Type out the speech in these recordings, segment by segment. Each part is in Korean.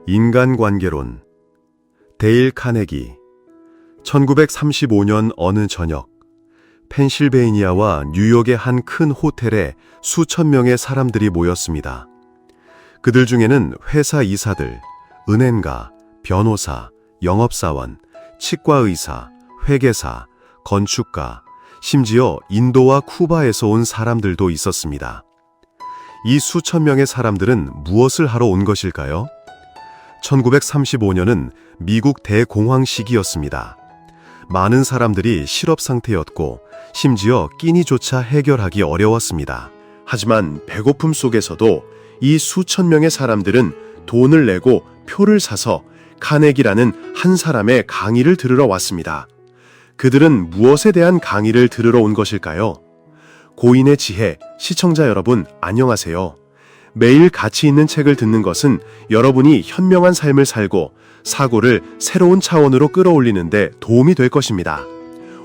인간관계론. 데일 카네기. 1935년 어느 저녁, 펜실베이니아와 뉴욕의 한 큰 호텔에 수천 명의 사람들이 모였습니다. 그들 중에는 회사 이사들, 은행가, 변호사, 영업사원, 치과의사, 회계사, 건축가, 심지어 인도와 쿠바에서 온 사람들도 있었습니다. 이 수천 명의 사람들은 무엇을 하러 온 것일까요? 1935년은 미국 대공황 시기였습니다. 많은 사람들이 실업 상태였고 심지어 끼니조차 해결하기 어려웠습니다. 하지만 배고픔 속에서도 이 수천 명의 사람들은 돈을 내고 표를 사서 카네기라는 한 사람의 강의를 들으러 왔습니다. 그들은 무엇에 대한 강의를 들으러 온 것일까요? 고인의 지혜, 시청자 여러분 안녕하세요. 매일 가치 있는 책을 듣는 것은 여러분이 현명한 삶을 살고 사고를 새로운 차원으로 끌어올리는데 도움이 될 것입니다.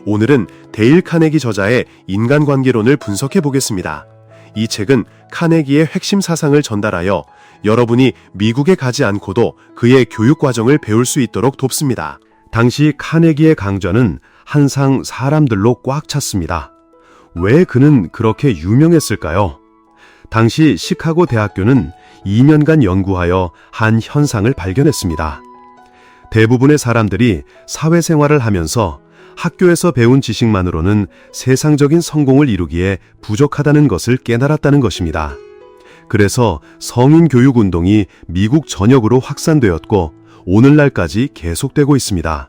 오늘은 데일 카네기 저자의 인간관계론을 분석해 보겠습니다. 이 책은 카네기의 핵심 사상을 전달하여 여러분이 미국에 가지 않고도 그의 교육 과정을 배울 수 있도록 돕습니다. 당시 카네기의 강좌는 항상 사람들로 꽉 찼습니다. 왜 그는 그렇게 유명했을까요? 당시 시카고 대학교는 2년간 연구하여 한 현상을 발견했습니다. 대부분의 사람들이 사회생활을 하면서 학교에서 배운 지식만으로는 세상적인 성공을 이루기에 부족하다는 것을 깨달았다는 것입니다. 그래서 성인교육 운동이 미국 전역으로 확산되었고 오늘날까지 계속되고 있습니다.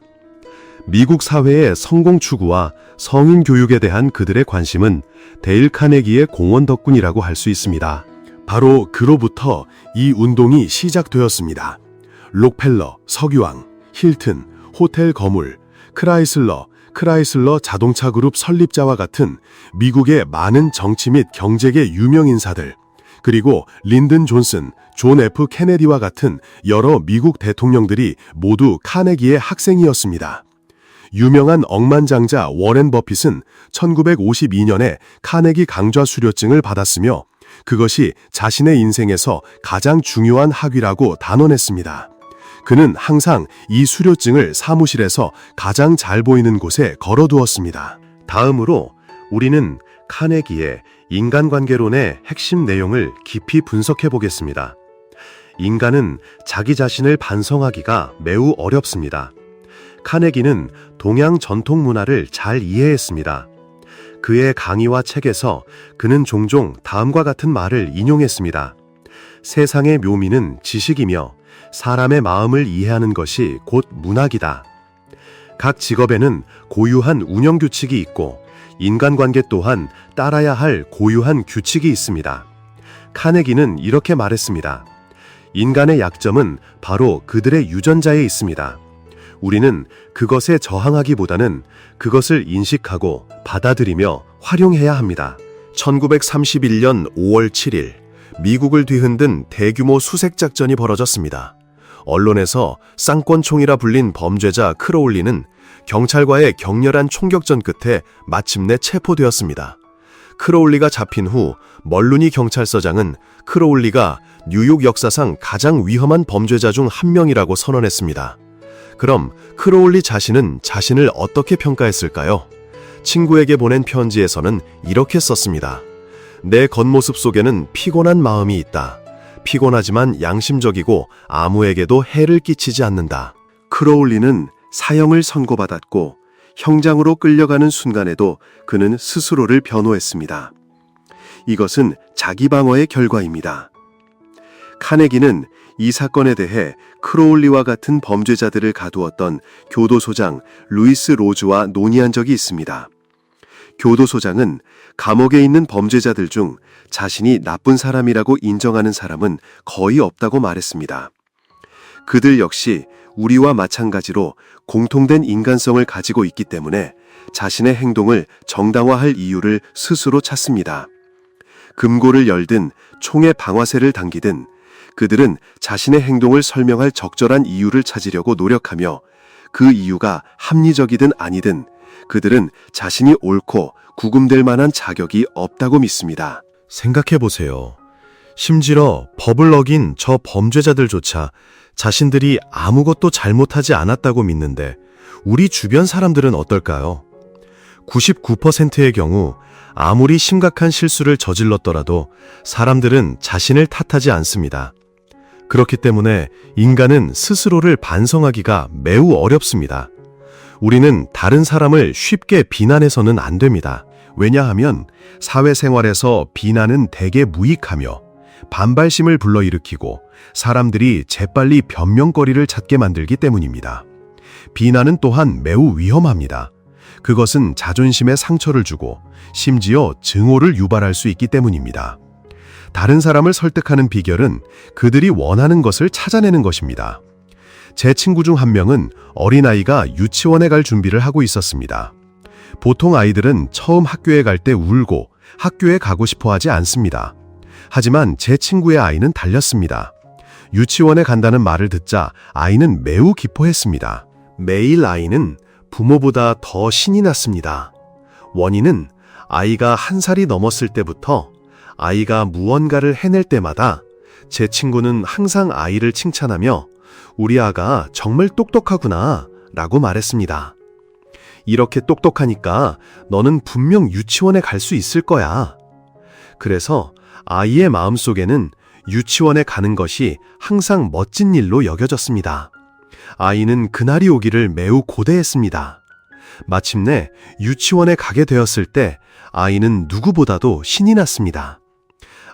미국 사회의 성공 추구와 성인교육에 대한 그들의 관심은 데일 카네기의 공헌 덕분이라고 할 수 있습니다. 바로 그로부터 이 운동이 시작되었습니다. 록펠러, 석유왕, 힐튼, 호텔 거물, 크라이슬러 자동차 그룹 설립자와 같은 미국의 많은 정치 및 경제계 유명 인사들, 그리고 린든 존슨, 존 F 케네디와 같은 여러 미국 대통령들이 모두 카네기의 학생이었습니다. 유명한 억만장자 워렌 버핏은 1952년에 카네기 강좌 수료증을 받았으며 그것이 자신의 인생에서 가장 중요한 학위라고 단언했습니다. 그는 항상 이 수료증을 사무실에서 가장 잘 보이는 곳에 걸어두었습니다. 다음으로 우리는 카네기의 인간관계론의 핵심 내용을 깊이 분석해 보겠습니다. 인간은 자기 자신을 반성하기가 매우 어렵습니다. 카네기는 동양 전통 문화를 잘 이해했습니다. 그의 강의와 책에서 그는 종종 다음과 같은 말을 인용했습니다. 세상의 묘미는 지식이며 사람의 마음을 이해하는 것이 곧 문학이다. 각 직업에는 고유한 운영 규칙이 있고 인간관계 또한 따라야 할 고유한 규칙이 있습니다. 카네기는 이렇게 말했습니다. 인간의 약점은 바로 그들의 유전자에 있습니다. 우리는 그것에 저항하기보다는 그것을 인식하고 받아들이며 활용해야 합니다. 1931년 5월 7일, 미국을 뒤흔든 대규모 수색작전이 벌어졌습니다. 언론에서 쌍권총이라 불린 범죄자 크로울리는 경찰과의 격렬한 총격전 끝에 마침내 체포되었습니다. 크로울리가 잡힌 후 멀루니 경찰서장은 크로울리가 뉴욕 역사상 가장 위험한 범죄자 중 한 명이라고 선언했습니다. 그럼 크로울리 자신은 자신을 어떻게 평가했을까요? 친구에게 보낸 편지에서는 이렇게 썼습니다. 내 겉모습 속에는 피곤한 마음이 있다. 피곤하지만 양심적이고 아무에게도 해를 끼치지 않는다. 크로울리는 사형을 선고받았고 형장으로 끌려가는 순간에도 그는 스스로를 변호했습니다. 이것은 자기 방어의 결과입니다. 카네기는 이 사건에 대해 크로울리와 같은 범죄자들을 가두었던 교도소장 루이스 로즈와 논의한 적이 있습니다. 교도소장은 감옥에 있는 범죄자들 중 자신이 나쁜 사람이라고 인정하는 사람은 거의 없다고 말했습니다. 그들 역시 우리와 마찬가지로 공통된 인간성을 가지고 있기 때문에 자신의 행동을 정당화할 이유를 스스로 찾습니다. 금고를 열든 총에 방아쇠를 당기든 그들은 자신의 행동을 설명할 적절한 이유를 찾으려고 노력하며 그 이유가 합리적이든 아니든 그들은 자신이 옳고 구금될 만한 자격이 없다고 믿습니다. 생각해 보세요. 심지어 법을 어긴 저 범죄자들조차 자신들이 아무것도 잘못하지 않았다고 믿는데 우리 주변 사람들은 어떨까요? 99%의 경우 아무리 심각한 실수를 저질렀더라도 사람들은 자신을 탓하지 않습니다. 그렇기 때문에 인간은 스스로를 반성하기가 매우 어렵습니다. 우리는 다른 사람을 쉽게 비난해서는 안 됩니다. 왜냐하면 사회생활에서 비난은 대개 무익하며 반발심을 불러일으키고 사람들이 재빨리 변명거리를 찾게 만들기 때문입니다. 비난은 또한 매우 위험합니다. 그것은 자존심에 상처를 주고 심지어 증오를 유발할 수 있기 때문입니다. 다른 사람을 설득하는 비결은 그들이 원하는 것을 찾아내는 것입니다. 제 친구 중 한 명은 어린아이가 유치원에 갈 준비를 하고 있었습니다. 보통 아이들은 처음 학교에 갈 때 울고 학교에 가고 싶어 하지 않습니다. 하지만 제 친구의 아이는 달렸습니다. 유치원에 간다는 말을 듣자 아이는 매우 기뻐했습니다. 매일 아이는 부모보다 더 신이 났습니다. 원인은 아이가 1살이 넘었을 때부터 아이가 무언가를 해낼 때마다 제 친구는 항상 아이를 칭찬하며 우리 아가 정말 똑똑하구나 라고 말했습니다. 이렇게 똑똑하니까 너는 분명 유치원에 갈 수 있을 거야. 그래서 아이의 마음속에는 유치원에 가는 것이 항상 멋진 일로 여겨졌습니다. 아이는 그날이 오기를 매우 고대했습니다. 마침내 유치원에 가게 되었을 때 아이는 누구보다도 신이 났습니다.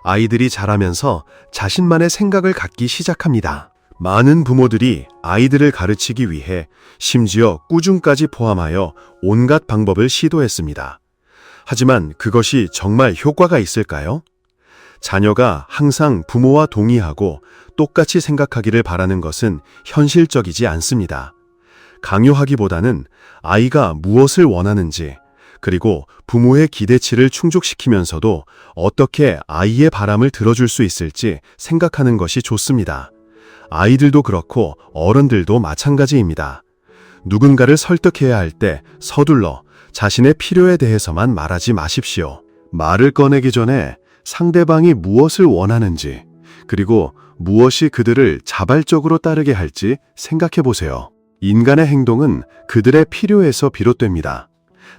아이들이 자라면서 자신만의 생각을 갖기 시작합니다. 많은 부모들이 아이들을 가르치기 위해 심지어 꾸중까지 포함하여 온갖 방법을 시도했습니다. 하지만 그것이 정말 효과가 있을까요? 자녀가 항상 부모와 동의하고 똑같이 생각하기를 바라는 것은 현실적이지 않습니다. 강요하기보다는 아이가 무엇을 원하는지, 그리고 부모의 기대치를 충족시키면서도 어떻게 아이의 바람을 들어줄 수 있을지 생각하는 것이 좋습니다. 아이들도 그렇고 어른들도 마찬가지입니다. 누군가를 설득해야 할 때 서둘러 자신의 필요에 대해서만 말하지 마십시오. 말을 꺼내기 전에 상대방이 무엇을 원하는지, 그리고 무엇이 그들을 자발적으로 따르게 할지 생각해 보세요. 인간의 행동은 그들의 필요에서 비롯됩니다.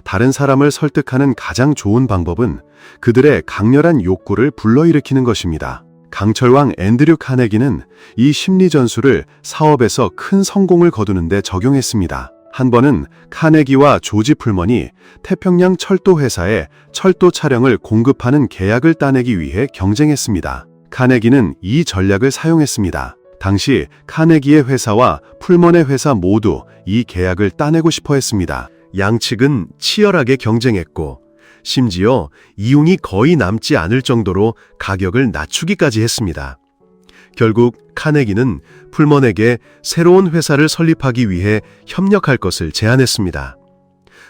다른 사람을 설득하는 가장 좋은 방법은 그들의 강렬한 욕구를 불러일으키는 것입니다. 강철왕 앤드류 카네기는 이 심리 전술을 사업에서 큰 성공을 거두는 데 적용했습니다. 한 번은 카네기와 조지 풀먼이 태평양 철도 회사에 철도 차량을 공급하는 계약을 따내기 위해 경쟁했습니다. 카네기는 이 전략을 사용했습니다. 당시 카네기의 회사와 풀먼의 회사 모두 이 계약을 따내고 싶어 했습니다. 양측은 치열하게 경쟁했고 심지어 이윤이 거의 남지 않을 정도로 가격을 낮추기까지 했습니다. 결국 카네기는 풀먼에게 새로운 회사를 설립하기 위해 협력할 것을 제안했습니다.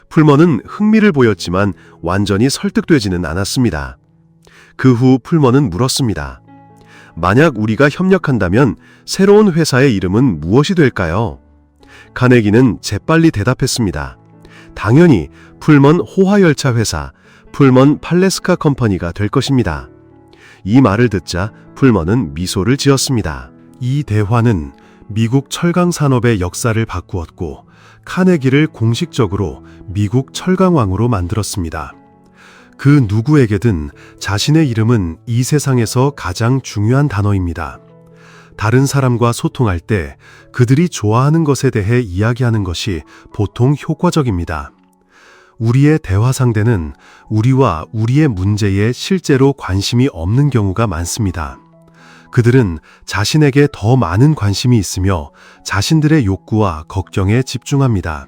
풀먼은 흥미를 보였지만 완전히 설득되지는 않았습니다. 그 후 풀먼은 물었습니다. 만약 우리가 협력한다면 새로운 회사의 이름은 무엇이 될까요? 카네기는 재빨리 대답했습니다. 당연히 풀먼 호화열차 회사, 풀먼 팔레스카 컴퍼니가 될 것입니다. 이 말을 듣자 풀먼은 미소를 지었습니다. 이 대화는 미국 철강 산업의 역사를 바꾸었고 카네기를 공식적으로 미국 철강왕으로 만들었습니다. 그 누구에게든 자신의 이름은 이 세상에서 가장 중요한 단어입니다. 다른 사람과 소통할 때 그들이 좋아하는 것에 대해 이야기하는 것이 보통 효과적입니다. 우리의 대화 상대는 우리와 우리의 문제에 실제로 관심이 없는 경우가 많습니다. 그들은 자신에게 더 많은 관심이 있으며 자신들의 욕구와 걱정에 집중합니다.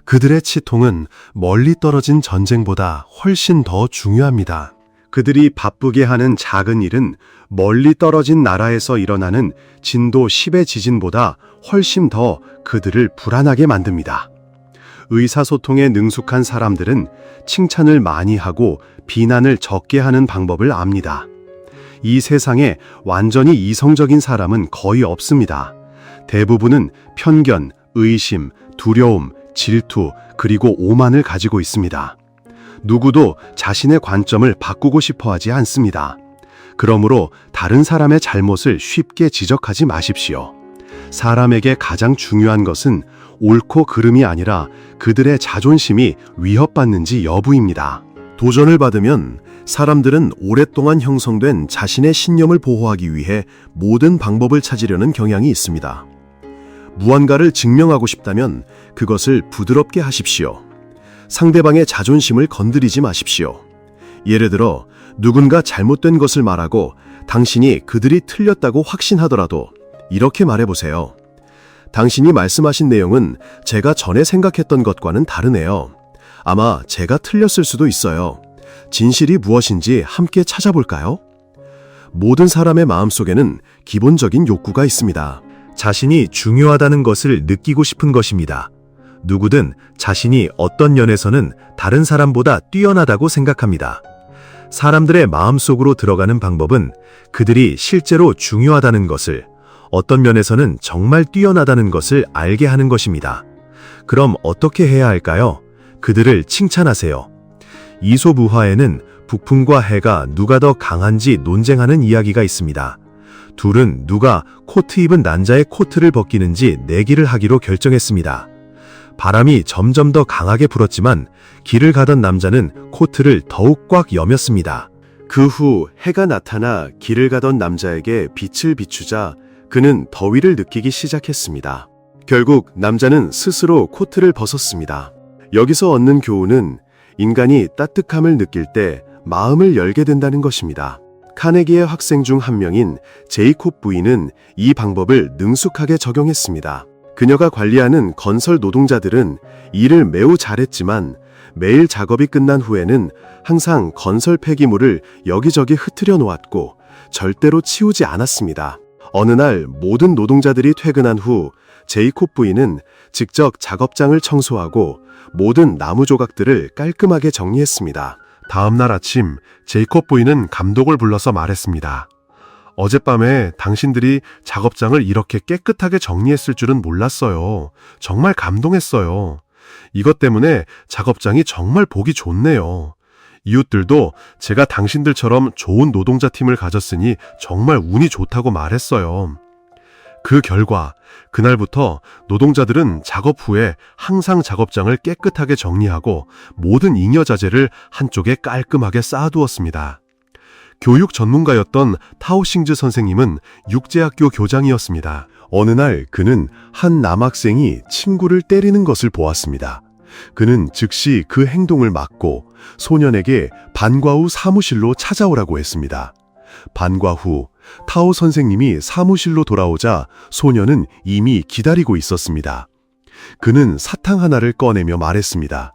그들의 치통은 멀리 떨어진 전쟁보다 훨씬 더 중요합니다. 그들이 바쁘게 하는 작은 일은 멀리 떨어진 나라에서 일어나는 진도 10의 지진보다 훨씬 더 그들을 불안하게 만듭니다. 의사소통에 능숙한 사람들은 칭찬을 많이 하고 비난을 적게 하는 방법을 압니다. 이 세상에 완전히 이성적인 사람은 거의 없습니다. 대부분은 편견, 의심, 두려움, 질투, 그리고 오만을 가지고 있습니다. 누구도 자신의 관점을 바꾸고 싶어 하지 않습니다. 그러므로 다른 사람의 잘못을 쉽게 지적하지 마십시오. 사람에게 가장 중요한 것은 옳고 그름이 아니라 그들의 자존심이 위협받는지 여부입니다. 도전을 받으면 사람들은 오랫동안 형성된 자신의 신념을 보호하기 위해 모든 방법을 찾으려는 경향이 있습니다. 무언가를 증명하고 싶다면 그것을 부드럽게 하십시오. 상대방의 자존심을 건드리지 마십시오. 예를 들어 누군가 잘못된 것을 말하고 당신이 그들이 틀렸다고 확신하더라도 이렇게 말해보세요. 당신이 말씀하신 내용은 제가 전에 생각했던 것과는 다르네요. 아마 제가 틀렸을 수도 있어요. 진실이 무엇인지 함께 찾아볼까요? 모든 사람의 마음속에는 기본적인 욕구가 있습니다. 자신이 중요하다는 것을 느끼고 싶은 것입니다. 누구든 자신이 어떤 면에서는 다른 사람보다 뛰어나다고 생각합니다. 사람들의 마음속으로 들어가는 방법은 그들이 실제로 중요하다는 것을, 어떤 면에서는 정말 뛰어나다는 것을 알게 하는 것입니다. 그럼 어떻게 해야 할까요? 그들을 칭찬하세요. 이솝우화에는 북풍과 해가 누가 더 강한지 논쟁하는 이야기가 있습니다. 둘은 누가 코트 입은 난자의 코트를 벗기는지 내기를 하기로 결정했습니다. 바람이 점점 더 강하게 불었지만 길을 가던 남자는 코트를 더욱 꽉 여몄습니다. 그 후 해가 나타나 길을 가던 남자에게 빛을 비추자 그는 더위를 느끼기 시작했습니다. 결국 남자는 스스로 코트를 벗었습니다. 여기서 얻는 교훈은 인간이 따뜻함을 느낄 때 마음을 열게 된다는 것입니다. 카네기의 학생 중 한 명인 제이콥 부인은 이 방법을 능숙하게 적용했습니다. 그녀가 관리하는 건설 노동자들은 일을 매우 잘했지만 매일 작업이 끝난 후에는 항상 건설 폐기물을 여기저기 흩트려 놓았고 절대로 치우지 않았습니다. 어느 날 모든 노동자들이 퇴근한 후 제이콥 부인은 직접 작업장을 청소하고 모든 나무 조각들을 깔끔하게 정리했습니다. 다음 날 아침 제이콥 부인은 감독을 불러서 말했습니다. 어젯밤에 당신들이 작업장을 이렇게 깨끗하게 정리했을 줄은 몰랐어요. 정말 감동했어요. 이것 때문에 작업장이 정말 보기 좋네요. 이웃들도 제가 당신들처럼 좋은 노동자 팀을 가졌으니 정말 운이 좋다고 말했어요. 그 결과 그날부터 노동자들은 작업 후에 항상 작업장을 깨끗하게 정리하고 모든 잉여자재를 한쪽에 깔끔하게 쌓아두었습니다. 교육 전문가였던 타오싱즈 선생님은 육제학교 교장이었습니다. 어느 날 그는 한 남학생이 친구를 때리는 것을 보았습니다. 그는 즉시 그 행동을 막고 소년에게 반과 후 사무실로 찾아오라고 했습니다. 반과 후 타오 선생님이 사무실로 돌아오자 소년은 이미 기다리고 있었습니다. 그는 사탕 하나를 꺼내며 말했습니다.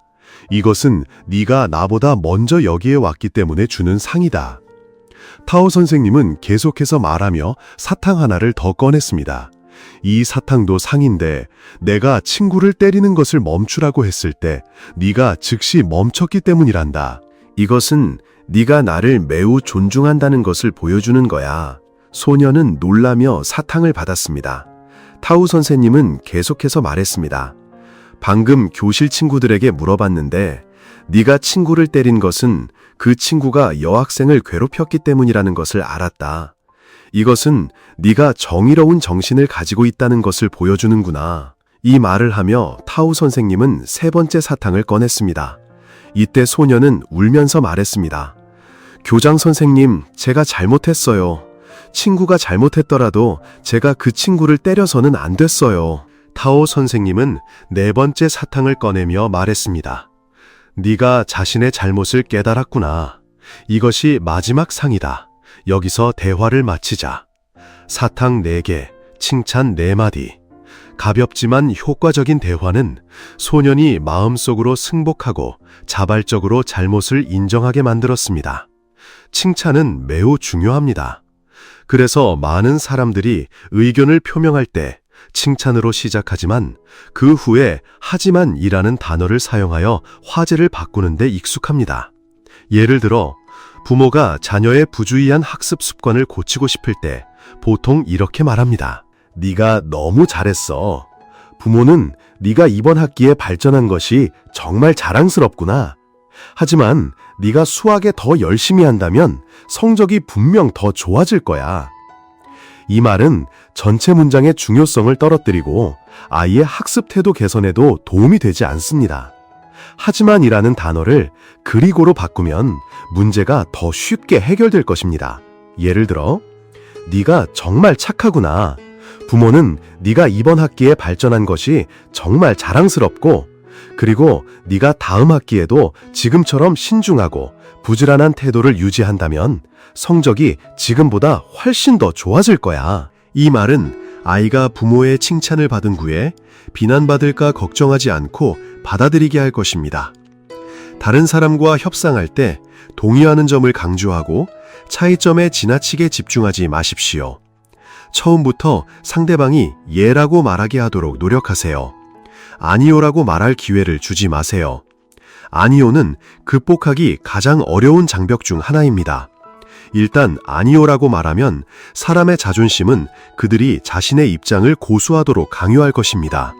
이것은 네가 나보다 먼저 여기에 왔기 때문에 주는 상이다. 타오 선생님은 계속해서 말하며 사탕 하나를 더 꺼냈습니다. 이 사탕도 상인데 내가 친구를 때리는 것을 멈추라고 했을 때 네가 즉시 멈췄기 때문이란다. 이것은 네가 나를 매우 존중한다는 것을 보여주는 거야. 소년은 놀라며 사탕을 받았습니다. 타오 선생님은 계속해서 말했습니다. 방금 교실 친구들에게 물어봤는데 네가 친구를 때린 것은 그 친구가 여학생을 괴롭혔기 때문이라는 것을 알았다. 이것은 네가 정의로운 정신을 가지고 있다는 것을 보여주는구나. 이 말을 하며 타오 선생님은 세 번째 사탕을 꺼냈습니다. 이때 소년은 울면서 말했습니다. 교장 선생님, 제가 잘못했어요. 친구가 잘못했더라도 제가 그 친구를 때려서는 안 됐어요. 타오 선생님은 네 번째 사탕을 꺼내며 말했습니다. 네가 자신의 잘못을 깨달았구나. 이것이 마지막 상이다. 여기서 대화를 마치자. 사탕 4개, 칭찬 4마디. 가볍지만 효과적인 대화는 소년이 마음속으로 승복하고 자발적으로 잘못을 인정하게 만들었습니다. 칭찬은 매우 중요합니다. 그래서 많은 사람들이 의견을 표명할 때 칭찬으로 시작하지만 그 후에 하지만이라는 단어를 사용하여 화제를 바꾸는 데 익숙합니다. 예를 들어 부모가 자녀의 부주의한 학습 습관을 고치고 싶을 때 보통 이렇게 말합니다. 네가 너무 잘했어. 부모는 네가 이번 학기에 발전한 것이 정말 자랑스럽구나. 하지만 네가 수학에 더 열심히 한다면 성적이 분명 더 좋아질 거야. 이 말은 전체 문장의 중요성을 떨어뜨리고 아이의 학습 태도 개선에도 도움이 되지 않습니다. 하지만이라는 단어를 그리고로 바꾸면 문제가 더 쉽게 해결될 것입니다. 예를 들어, 네가 정말 착하구나. 부모는 네가 이번 학기에 발전한 것이 정말 자랑스럽고, 그리고 네가 다음 학기에도 지금처럼 신중하고 부지런한 태도를 유지한다면 성적이 지금보다 훨씬 더 좋아질 거야. 이 말은 아이가 부모의 칭찬을 받은 후에 비난받을까 걱정하지 않고 받아들이게 할 것입니다. 다른 사람과 협상할 때 동의하는 점을 강조하고 차이점에 지나치게 집중하지 마십시오. 처음부터 상대방이 예라고 말하게 하도록 노력하세요. 아니요라고 말할 기회를 주지 마세요. 아니요는 극복하기 가장 어려운 장벽 중 하나입니다. 일단 아니요라고 말하면 사람의 자존심은 그들이 자신의 입장을 고수하도록 강요할 것입니다.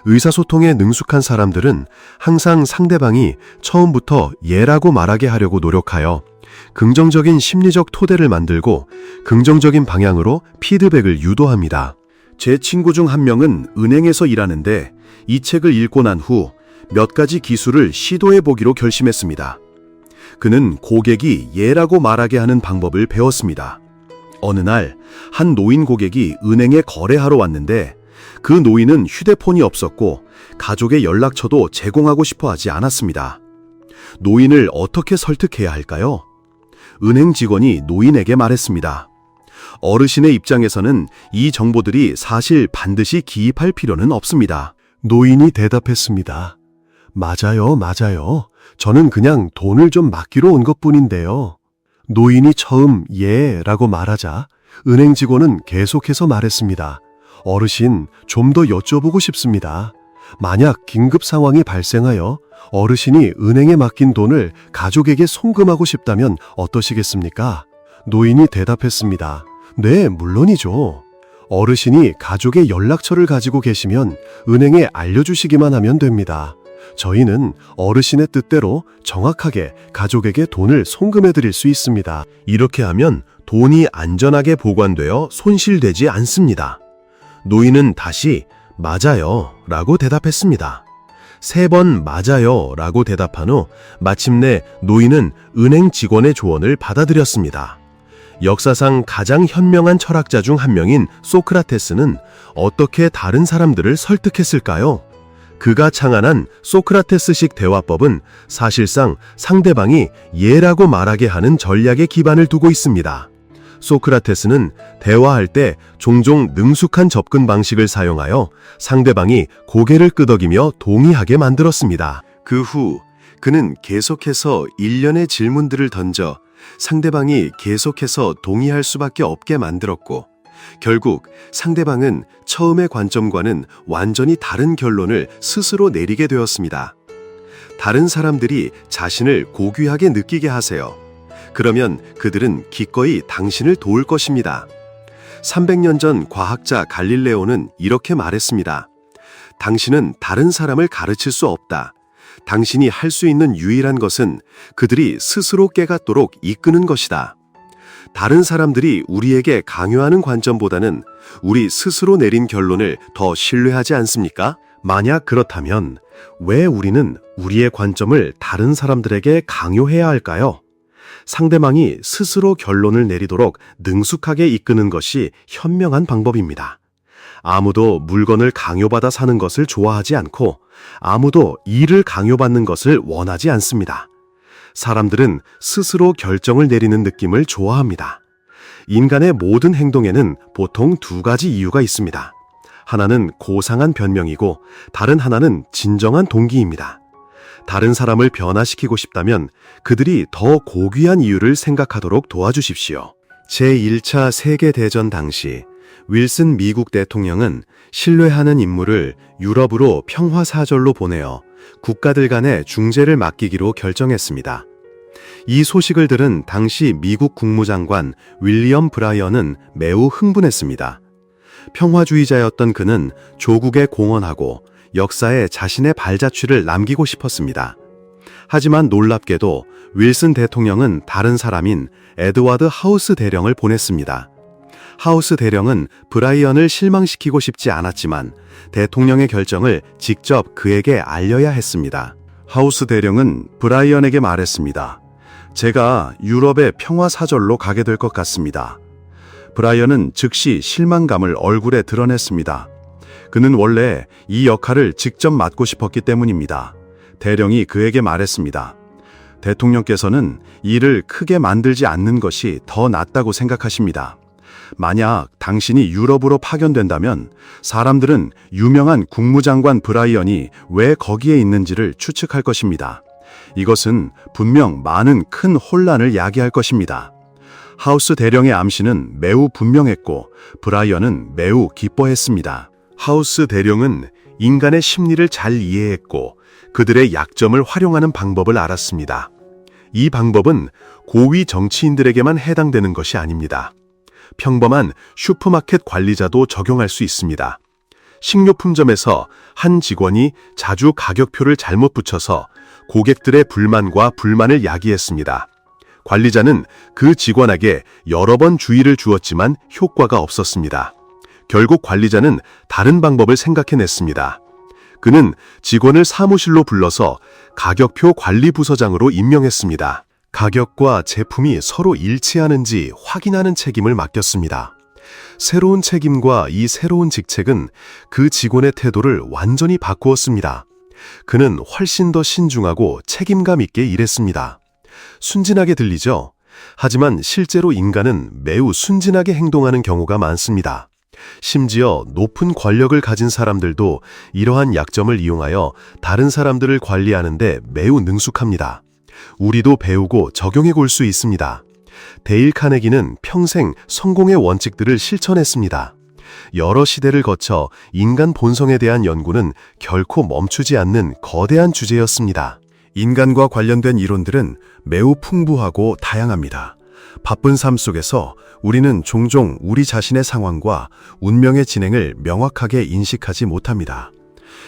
의사소통에 능숙한 사람들은 항상 상대방이 처음부터 예라고 말하게 하려고 노력하여 긍정적인 심리적 토대를 만들고 긍정적인 방향으로 피드백을 유도합니다. 제 친구 중 한 명은 은행에서 일하는데 이 책을 읽고 난 후 몇 가지 기술을 시도해 보기로 결심했습니다. 그는 고객이 예라고 말하게 하는 방법을 배웠습니다. 어느 날 한 노인 고객이 은행에 거래하러 왔는데 그 노인은 휴대폰이 없었고 가족의 연락처도 제공하고 싶어 하지 않았습니다. 노인을 어떻게 설득해야 할까요? 은행 직원이 노인에게 말했습니다. 어르신의 입장에서는 이 정보들이 사실 반드시 기입할 필요는 없습니다. 노인이 대답했습니다. 맞아요. 저는 그냥 돈을 좀 맡기러 온 것뿐인데요. 노인이 처음 예라고 말하자 은행 직원은 계속해서 말했습니다. 어르신, 좀 더 여쭤보고 싶습니다. 만약 긴급 상황이 발생하여 어르신이 은행에 맡긴 돈을 가족에게 송금하고 싶다면 어떠시겠습니까? 노인이 대답했습니다. 네, 물론이죠. 어르신이 가족의 연락처를 가지고 계시면 은행에 알려주시기만 하면 됩니다. 저희는 어르신의 뜻대로 정확하게 가족에게 돈을 송금해 드릴 수 있습니다. 이렇게 하면 돈이 안전하게 보관되어 손실되지 않습니다. 노인은 다시 맞아요 라고 대답했습니다. 3번 맞아요 라고 대답한 후 마침내 노인은 은행 직원의 조언을 받아들였습니다. 역사상 가장 현명한 철학자 중 한 명인 소크라테스는 어떻게 다른 사람들을 설득했을까요? 그가 창안한 소크라테스식 대화법은 사실상 상대방이 예라고 말하게 하는 전략에 기반을 두고 있습니다. 소크라테스는 대화할 때 종종 능숙한 접근 방식을 사용하여 상대방이 고개를 끄덕이며 동의하게 만들었습니다. 그 후 그는 계속해서 일련의 질문들을 던져 상대방이 계속해서 동의할 수밖에 없게 만들었고, 결국 상대방은 처음의 관점과는 완전히 다른 결론을 스스로 내리게 되었습니다. 다른 사람들이 자신을 고귀하게 느끼게 하세요. 그러면 그들은 기꺼이 당신을 도울 것입니다. 300년 전 과학자 갈릴레오는 이렇게 말했습니다. 당신은 다른 사람을 가르칠 수 없다. 당신이 할 수 있는 유일한 것은 그들이 스스로 깨닫도록 이끄는 것이다. 다른 사람들이 우리에게 강요하는 관점보다는 우리 스스로 내린 결론을 더 신뢰하지 않습니까? 만약 그렇다면 왜 우리는 우리의 관점을 다른 사람들에게 강요해야 할까요? 상대방이 스스로 결론을 내리도록 능숙하게 이끄는 것이 현명한 방법입니다. 아무도 물건을 강요받아 사는 것을 좋아하지 않고 아무도 일을 강요받는 것을 원하지 않습니다. 사람들은 스스로 결정을 내리는 느낌을 좋아합니다. 인간의 모든 행동에는 보통 2가지 이유가 있습니다. 하나는 고상한 변명이고 다른 하나는 진정한 동기입니다. 다른 사람을 변화시키고 싶다면 그들이 더 고귀한 이유를 생각하도록 도와주십시오. 제1차 세계대전 당시 윌슨 미국 대통령은 신뢰하는 인물을 유럽으로 평화사절로 보내어 국가들 간의 중재를 맡기기로 결정했습니다. 이 소식을 들은 당시 미국 국무장관 윌리엄 브라이언은 매우 흥분했습니다. 평화주의자였던 그는 조국에 공헌하고 역사에 자신의 발자취를 남기고 싶었습니다. 하지만 놀랍게도 윌슨 대통령은 다른 사람인 에드워드 하우스 대령을 보냈습니다. 하우스 대령은 브라이언을 실망시키고 싶지 않았지만 대통령의 결정을 직접 그에게 알려야 했습니다. 하우스 대령은 브라이언에게 말했습니다. 제가 유럽의 평화사절로 가게 될 것 같습니다. 브라이언은 즉시 실망감을 얼굴에 드러냈습니다. 그는 원래 이 역할을 직접 맡고 싶었기 때문입니다. 대령이 그에게 말했습니다. 대통령께서는 일을 크게 만들지 않는 것이 더 낫다고 생각하십니다. 만약 당신이 유럽으로 파견된다면 사람들은 유명한 국무장관 브라이언이 왜 거기에 있는지를 추측할 것입니다. 이것은 분명 많은 큰 혼란을 야기할 것입니다. 하우스 대령의 암시는 매우 분명했고 브라이언은 매우 기뻐했습니다. 하우스 대령은 인간의 심리를 잘 이해했고 그들의 약점을 활용하는 방법을 알았습니다. 이 방법은 고위 정치인들에게만 해당되는 것이 아닙니다. 평범한 슈퍼마켓 관리자도 적용할 수 있습니다. 식료품점에서 한 직원이 자주 가격표를 잘못 붙여서 고객들의 불만을 야기했습니다. 관리자는 그 직원에게 여러 번 주의를 주었지만 효과가 없었습니다. 결국 관리자는 다른 방법을 생각해냈습니다. 그는 직원을 사무실로 불러서 가격표 관리부서장으로 임명했습니다. 가격과 제품이 서로 일치하는지 확인하는 책임을 맡겼습니다. 새로운 책임과 이 새로운 직책은 그 직원의 태도를 완전히 바꾸었습니다. 그는 훨씬 더 신중하고 책임감 있게 일했습니다. 순진하게 들리죠? 하지만 실제로 인간은 매우 순진하게 행동하는 경우가 많습니다. 심지어 높은 권력을 가진 사람들도 이러한 약점을 이용하여 다른 사람들을 관리하는 데 매우 능숙합니다. 우리도 배우고 적용해 볼 수 있습니다. 데일 카네기는 평생 성공의 원칙들을 실천했습니다. 여러 시대를 거쳐 인간 본성에 대한 연구는 결코 멈추지 않는 거대한 주제였습니다. 인간과 관련된 이론들은 매우 풍부하고 다양합니다. 바쁜 삶 속에서 우리는 종종 우리 자신의 상황과 운명의 진행을 명확하게 인식하지 못합니다.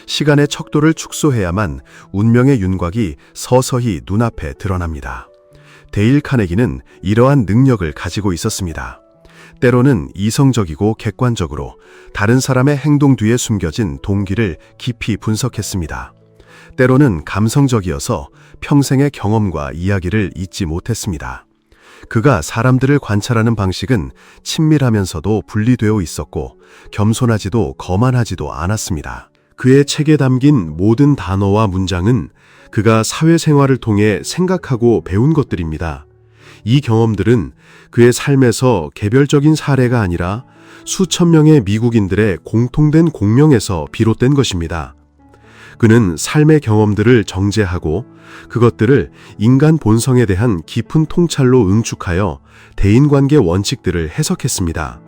시간의 척도를 축소해야만 운명의 윤곽이 서서히 눈앞에 드러납니다. 데일 카네기는 이러한 능력을 가지고 있었습니다. 때로는 이성적이고 객관적으로 다른 사람의 행동 뒤에 숨겨진 동기를 깊이 분석했습니다. 때로는 감성적이어서 평생의 경험과 이야기를 잊지 못했습니다. 그가 사람들을 관찰하는 방식은 친밀하면서도 분리되어 있었고 겸손하지도 거만하지도 않았습니다. 그의 책에 담긴 모든 단어와 문장은 그가 사회생활을 통해 생각하고 배운 것들입니다. 이 경험들은 그의 삶에서 개별적인 사례가 아니라 수천 명의 미국인들의 공통된 공명에서 비롯된 것입니다. 그는 삶의 경험들을 정제하고 그것들을 인간 본성에 대한 깊은 통찰로 응축하여 대인관계 원칙들을 해석했습니다.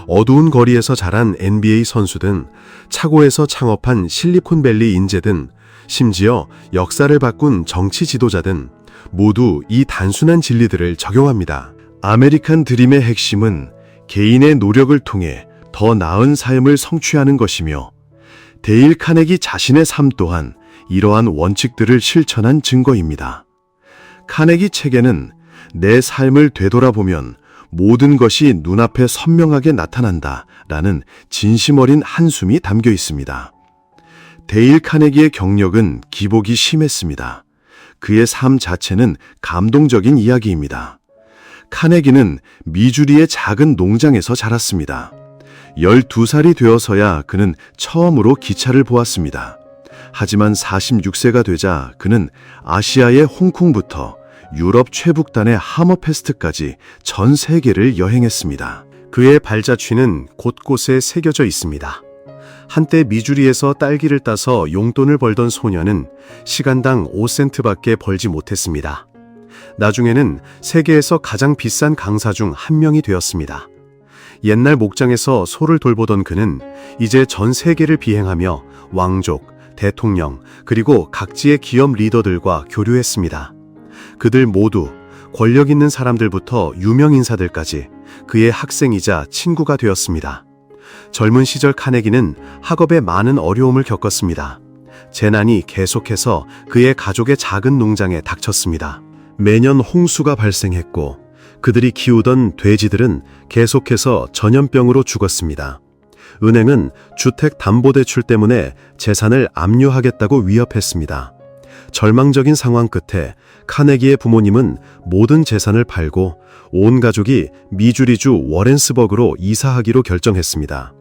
어두운 거리에서 자란 NBA 선수든 차고에서 창업한 실리콘밸리 인재든 심지어 역사를 바꾼 정치 지도자든 모두 이 단순한 진리들을 적용합니다. 아메리칸 드림의 핵심은 개인의 노력을 통해 더 나은 삶을 성취하는 것이며 데일 카네기 자신의 삶 또한 이러한 원칙들을 실천한 증거입니다. 카네기 책에는 내 삶을 되돌아보면 모든 것이 눈앞에 선명하게 나타난다 라는 진심 어린 한숨이 담겨 있습니다. 데일 카네기의 경력은 기복이 심했습니다. 그의 삶 자체는 감동적인 이야기입니다. 카네기는 미주리의 작은 농장에서 자랐습니다. 12살이 되어서야 그는 처음으로 기차를 보았습니다. 하지만 46세가 되자 그는 아시아의 홍콩부터 유럽 최북단의 하머페스트까지 전 세계를 여행했습니다. 그의 발자취는 곳곳에 새겨져 있습니다. 한때 미주리에서 딸기를 따서 용돈을 벌던 소녀는 시간당 5센트밖에 벌지 못했습니다. 나중에는 세계에서 가장 비싼 강사 중 한 명이 되었습니다. 옛날 목장에서 소를 돌보던 그는 이제 전 세계를 비행하며 왕족, 대통령, 그리고 각지의 기업 리더들과 교류했습니다. 그들 모두 권력 있는 사람들부터 유명 인사들까지 그의 학생이자 친구가 되었습니다. 젊은 시절 카네기는 학업에 많은 어려움을 겪었습니다. 재난이 계속해서 그의 가족의 작은 농장에 닥쳤습니다. 매년 홍수가 발생했고 그들이 키우던 돼지들은 계속해서 전염병으로 죽었습니다. 은행은 주택담보대출 때문에 재산을 압류하겠다고 위협했습니다. 절망적인 상황 끝에 카네기의 부모님은 모든 재산을 팔고 온 가족이 미주리주 워렌스버그로 이사하기로 결정했습니다.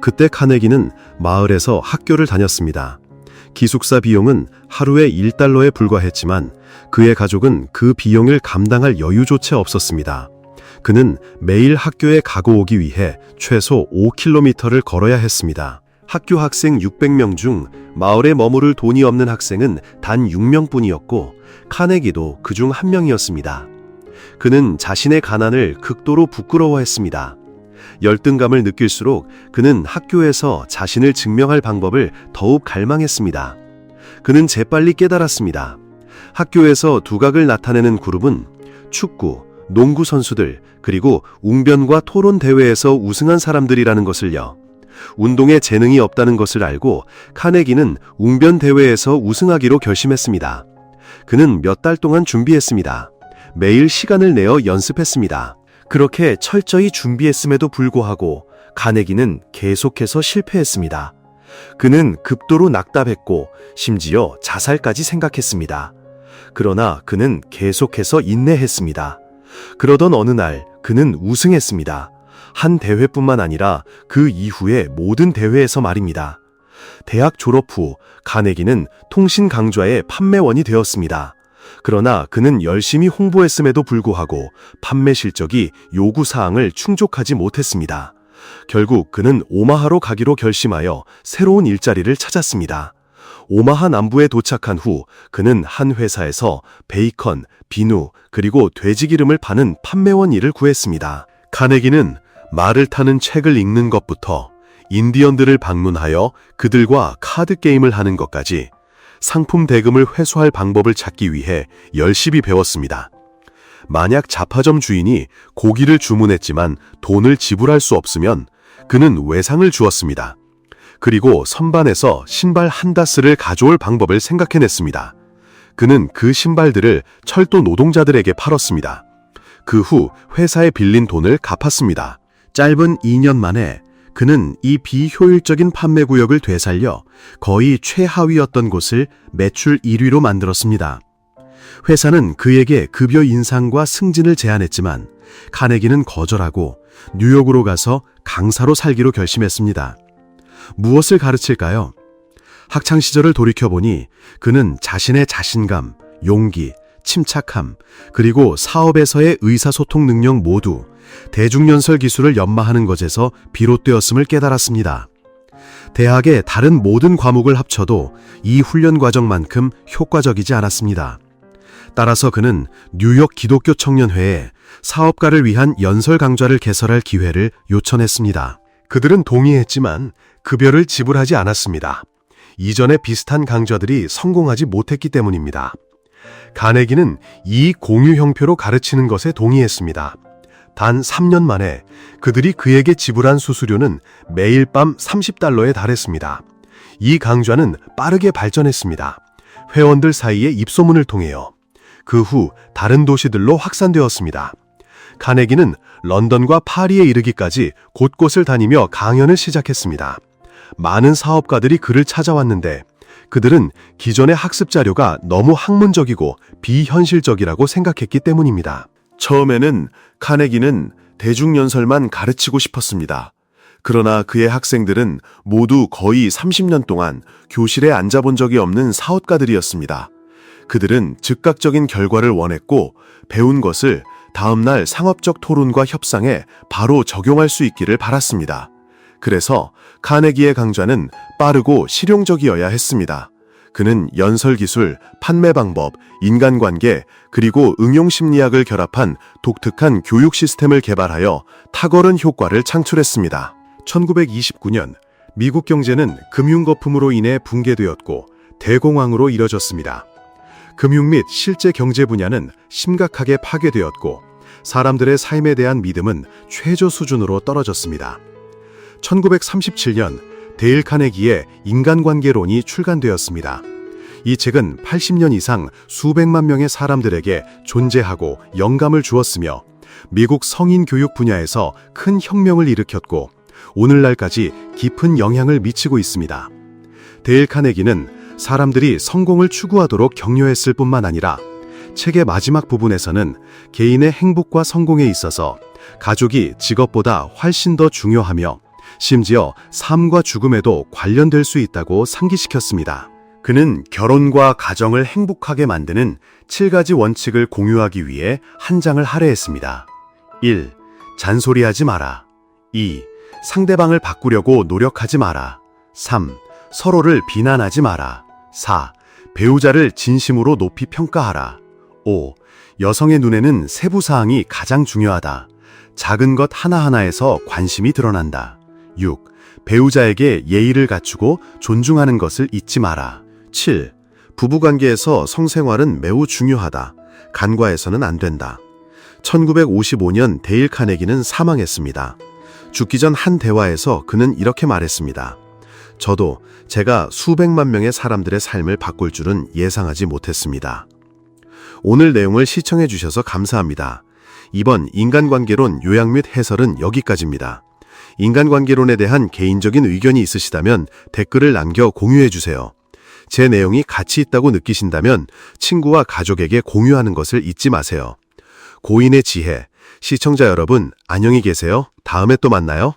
그때 카네기는 마을에서 학교를 다녔습니다. 기숙사 비용은 하루에 $1에 불과했지만 그의 가족은 그 비용을 감당할 여유조차 없었습니다. 그는 매일 학교에 가고 오기 위해 최소 5km를 걸어야 했습니다. 학교 학생 600명 중 마을에 머무를 돈이 없는 학생은 단 6명뿐이었고 카네기도 그중 한 명이었습니다. 그는 자신의 가난을 극도로 부끄러워했습니다. 열등감을 느낄수록 그는 학교에서 자신을 증명할 방법을 더욱 갈망했습니다. 그는 재빨리 깨달았습니다. 학교에서 두각을 나타내는 그룹은 축구, 농구 선수들, 그리고 웅변과 토론 대회에서 우승한 사람들이라는 것을요. 운동에 재능이 없다는 것을 알고 카네기는 웅변 대회에서 우승하기로 결심했습니다. 그는 몇 달 동안 준비했습니다. 매일 시간을 내어 연습했습니다. 그렇게 철저히 준비했음에도 불구하고 카네기는 계속해서 실패했습니다. 그는 극도로 낙담했고 심지어 자살까지 생각했습니다. 그러나 그는 계속해서 인내했습니다. 그러던 어느 날 그는 우승했습니다. 한 대회뿐만 아니라 그 이후의 모든 대회에서 말입니다. 대학 졸업 후 카네기는 통신 강좌의 판매원이 되었습니다. 그러나 그는 열심히 홍보했음에도 불구하고 판매 실적이 요구사항을 충족하지 못했습니다. 결국 그는 오마하로 가기로 결심하여 새로운 일자리를 찾았습니다. 오마하 남부에 도착한 후 그는 한 회사에서 베이컨, 비누, 그리고 돼지기름을 파는 판매원 일을 구했습니다. 카네기는 말을 타는 책을 읽는 것부터 인디언들을 방문하여 그들과 카드게임을 하는 것까지 상품 대금을 회수할 방법을 찾기 위해 열심히 배웠습니다. 만약 잡화점 주인이 고기를 주문했지만 돈을 지불할 수 없으면 그는 외상을 주었습니다. 그리고 선반에서 신발 한 다스를 가져올 방법을 생각해냈습니다. 그는 그 신발들을 철도 노동자들에게 팔았습니다. 그 후 회사에 빌린 돈을 갚았습니다. 짧은 2년 만에 그는 이 비효율적인 판매 구역을 되살려 거의 최하위였던 곳을 매출 1위로 만들었습니다. 회사는 그에게 급여 인상과 승진을 제안했지만 카네기는 거절하고 뉴욕으로 가서 강사로 살기로 결심했습니다. 무엇을 가르칠까요? 학창시절을 돌이켜보니 그는 자신의 자신감, 용기, 침착함, 그리고 사업에서의 의사소통 능력 모두 대중연설 기술을 연마하는 것에서 비롯되었음을 깨달았습니다. 대학의 다른 모든 과목을 합쳐도 이 훈련 과정만큼 효과적이지 않았습니다. 따라서 그는 뉴욕 기독교 청년회에 사업가를 위한 연설 강좌를 개설할 기회를 요청했습니다. 그들은 동의했지만 급여를 지불하지 않았습니다. 이전에 비슷한 강좌들이 성공하지 못했기 때문입니다. 카네기는 이 공유 형표로 가르치는 것에 동의했습니다. 단 3년 만에 그들이 그에게 지불한 수수료는 매일 밤 $30에 달했습니다. 이 강좌는 빠르게 발전했습니다. 회원들 사이에 입소문을 통해요. 그 후 다른 도시들로 확산되었습니다. 카네기는 런던과 파리에 이르기까지 곳곳을 다니며 강연을 시작했습니다. 많은 사업가들이 그를 찾아왔는데 그들은 기존의 학습 자료가 너무 학문적이고 비현실적이라고 생각했기 때문입니다. 처음에는 카네기는 대중연설만 가르치고 싶었습니다. 그러나 그의 학생들은 모두 거의 30년 동안 교실에 앉아본 적이 없는 사업가들이었습니다. 그들은 즉각적인 결과를 원했고 배운 것을 다음날 상업적 토론과 협상에 바로 적용할 수 있기를 바랐습니다. 그래서 카네기의 강좌는 빠르고 실용적이어야 했습니다. 그는 연설 기술, 판매 방법, 인간관계, 그리고 응용 심리학을 결합한 독특한 교육 시스템을 개발하여 탁월한 효과를 창출했습니다. 1929년 미국 경제는 금융 거품으로 인해 붕괴되었고 대공황으로 이뤄졌습니다. 금융 및 실제 경제 분야는 심각하게 파괴되었고 사람들의 삶에 대한 믿음은 최저 수준으로 떨어졌습니다. 1937년 데일 카네기의 인간관계론이 출간되었습니다. 이 책은 80년 이상 수백만 명의 사람들에게 존재하고 영감을 주었으며 미국 성인 교육 분야에서 큰 혁명을 일으켰고 오늘날까지 깊은 영향을 미치고 있습니다. 데일 카네기는 사람들이 성공을 추구하도록 격려했을 뿐만 아니라 책의 마지막 부분에서는 개인의 행복과 성공에 있어서 가족이 직업보다 훨씬 더 중요하며 심지어 삶과 죽음에도 관련될 수 있다고 상기시켰습니다. 그는 결혼과 가정을 행복하게 만드는 7가지 원칙을 공유하기 위해 한 장을 할애했습니다. 1. 잔소리하지 마라. 2. 상대방을 바꾸려고 노력하지 마라. 3. 서로를 비난하지 마라. 4. 배우자를 진심으로 높이 평가하라. 5. 여성의 눈에는 세부사항이 가장 중요하다. 작은 것 하나하나에서 관심이 드러난다. 6. 배우자에게 예의를 갖추고 존중하는 것을 잊지 마라. 7. 부부관계에서 성생활은 매우 중요하다. 간과해서는 안 된다. 1955년 데일 카네기는 사망했습니다. 죽기 전 한 대화에서 그는 이렇게 말했습니다. 저도 제가 수백만 명의 사람들의 삶을 바꿀 줄은 예상하지 못했습니다. 오늘 내용을 시청해 주셔서 감사합니다. 이번 인간관계론 요약 및 해설은 여기까지입니다. 인간관계론에 대한 개인적인 의견이 있으시다면 댓글을 남겨 공유해 주세요. 제 내용이 가치 있다고 느끼신다면 친구와 가족에게 공유하는 것을 잊지 마세요. 고인의 지혜, 시청자 여러분 안녕히 계세요. 다음에 또 만나요.